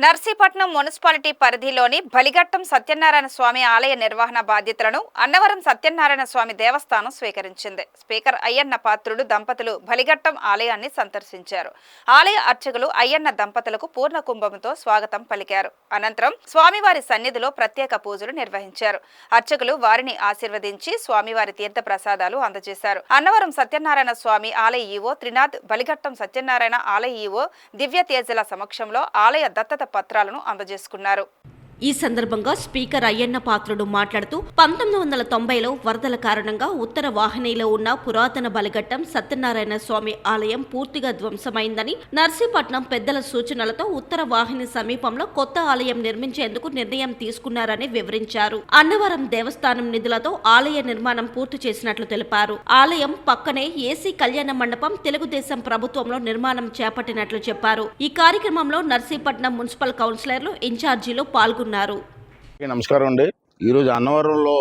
Narsipatnam municipality పరిధిలోని బలిఘట్టం సత్యనారాయణ స్వామి ఆలయ నిర్వహణ బాధ్యతలను అన్నవరం సత్యనారాయణ స్వామి దేవస్థానం స్వీకరించింది. స్పీకర్ అయ్యన్న పాత్రుడు దంపతులు బలిఘట్టం ఆలయాన్ని సందర్శించారు. ఆలయ అర్చకులు అయ్యన్న దంపతులకు పూర్ణ కుంభంతో స్వాగతం పలికారు. అనంతరం స్వామివారి సన్నిధిలో ప్రత్యేక పూజలు నిర్వహించారు. అర్చకులు వారిని ఆశీర్వదించి స్వామివారి తీర్థ ప్రసాదాలు అందజేశారు. అన్నవరం సత్యనారాయణ స్వామి ఆలయ ఈవో త్రినాథ్, బలిఘట్టం సత్యనారాయణ ఆలయ ఈవో దివ్య తేజల సమక్షంలో ఆలయ దత్తత పత్రాలను అందజేసుకున్నారు. ఈ సందర్భంగా స్పీకర్ అయ్యన్న పాత్రుడు మాట్లాడుతూ 1990లో వరదల కారణంగా ఉత్తర వాహినిలో ఉన్న పురాతన బలిఘట్టం సత్యనారాయణ స్వామి ఆలయం పూర్తిగా ధ్వంసమైందని, నర్సీపట్నం పెద్దల సూచనలతో ఉత్తర వాహిని సమీపంలో కొత్త ఆలయం నిర్మించేందుకు నిర్ణయం తీసుకున్నారని వివరించారు. అన్నవరం దేవస్థానం నిధులతో ఆలయ నిర్మాణం పూర్తి చేసినట్లు తెలిపారు. ఆలయం పక్కనే ఏసీ కళ్యాణ మండపం తెలుగుదేశం ప్రభుత్వంలో నిర్మాణం చేపట్టినట్లు చెప్పారు. ఈ కార్యక్రమంలో నర్సీపట్నం మున్సిపల్ కౌన్సిలర్లు, ఇన్ఛార్జీలు పాల్గొన్నారు. నమస్కారం అండి. ఈరోజు అన్నవరంలో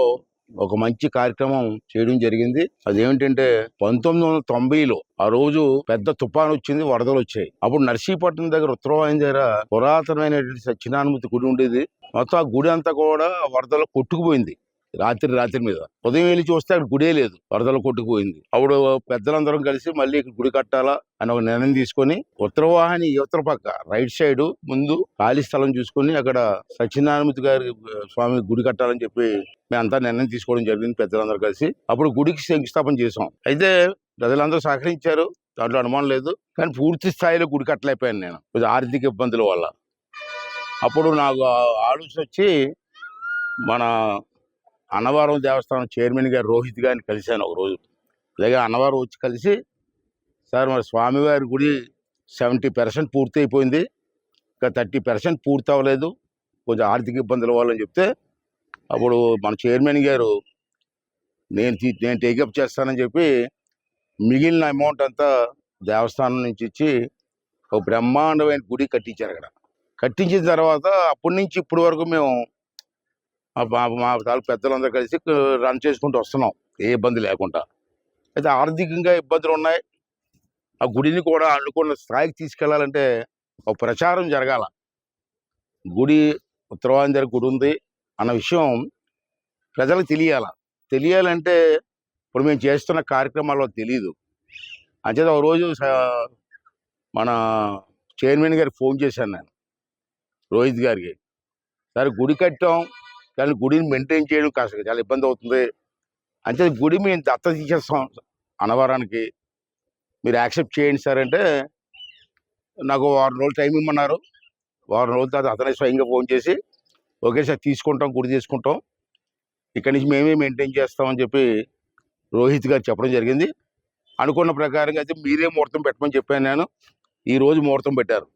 ఒక మంచి కార్యక్రమం చేయడం జరిగింది. అదేమిటంటే 1990లో ఆ రోజు పెద్ద తుఫాను వచ్చింది, వరదలు వచ్చాయి. అప్పుడు నర్సీపట్నం దగ్గర ఉత్తరవాహిని దగ్గర పురాతనమైనటువంటి సత్యనారాయణ గుడి ఉండేది. మొత్తం ఆ గుడి అంతా కూడా వరదలో కొట్టుకుపోయింది. రాత్రి మీద ఉదయం వెళ్ళి చూస్తే అక్కడ గుడే లేదు, వరదలు కొట్టుకుపోయింది. అప్పుడు పెద్దలందరం కలిసి మళ్ళీ ఇక్కడ గుడి కట్టాలా అని ఒక నిర్ణయం తీసుకొని ఉత్తరవాహిని యువతల పక్క రైట్ సైడ్ ముందు ఖాళీ స్థలం చూసుకొని అక్కడ సత్యనారాయణ గారి స్వామి గుడి కట్టాలని చెప్పి మేమంతా నిర్ణయం తీసుకోవడం జరిగింది పెద్దలందరూ కలిసి. అప్పుడు గుడికి శంకుస్థాపన చేసాం. అయితే ప్రజలందరూ సహకరించారు, దాంట్లో అనుమానం లేదు. కానీ పూర్తి స్థాయిలో గుడి కట్టలేకపోయాను నేను, కొంచెం ఆర్థిక ఇబ్బందుల వల్ల. అప్పుడు నాకు ఆలోచన వచ్చి మన అన్నవరం దేవస్థానం చైర్మన్ గారు రోహిత్ గారిని కలిశాను ఒక రోజు. అలాగే అన్నవరం వచ్చి కలిసి, సార్ మరి స్వామివారి గుడి 70% పూర్తి అయిపోయింది, ఇంకా 30% పూర్తి అవ్వలేదు, కొంచెం ఆర్థిక ఇబ్బందుల వాళ్ళని చెప్తే అప్పుడు మన చైర్మన్ గారు నేను టేకప్ చేస్తానని చెప్పి మిగిలిన అమౌంట్ అంతా దేవస్థానం నుంచి ఇచ్చి ఒక బ్రహ్మాండమైన గుడి కట్టించారు. అక్కడ కట్టించిన తర్వాత అప్పటి నుంచి ఇప్పటి వరకు మేము మా పెద్దలందరూ కలిసి రన్ చేసుకుంటూ వస్తున్నాం, ఏ ఇబ్బంది లేకుండా. అయితే ఆర్థికంగా ఇబ్బందులు ఉన్నాయి. ఆ గుడిని కూడా అనుకున్న స్థాయికి తీసుకెళ్లాలంటే ఒక ప్రచారం జరగాల. గుడి ఉత్తరవాహిని దగ్గర గుడి ఉంది అన్న విషయం ప్రజలకు తెలియాలంటే ఇప్పుడు మేము చేస్తున్న కార్యక్రమాల్లో తెలియదు. అంచేత ఒక రోజు మన చైర్మన్ గారికి ఫోన్ చేశాను నేను, రోహిత్ గారికి. సరే గుడి కట్టాం, కానీ గుడిని మెయింటైన్ చేయడం కాస్త చాలా ఇబ్బంది అవుతుంది. అంటే గుడి మేము దత్తత ఇచ్చేస్తాం అన్నవరానికి, మీరు యాక్సెప్ట్ చేయండి సార్ అంటే నాకు వారం రోజులు టైం ఇమ్మన్నారు. వారం రోజుల తర్వాత అతనే స్వయంగా ఫోన్ చేసి ఓకే సార్ తీసుకుంటాం, గుడి తీసుకుంటాం, ఇక్కడి నుంచి మేమే మెయింటైన్ చేస్తామని చెప్పి రోహిత్ గారు చెప్పడం జరిగింది. అనుకున్న ప్రకారంగా అయితే మీరే ముహూర్తం పెట్టమని చెప్పాను నేను. ఈరోజు ముహూర్తం పెట్టారు.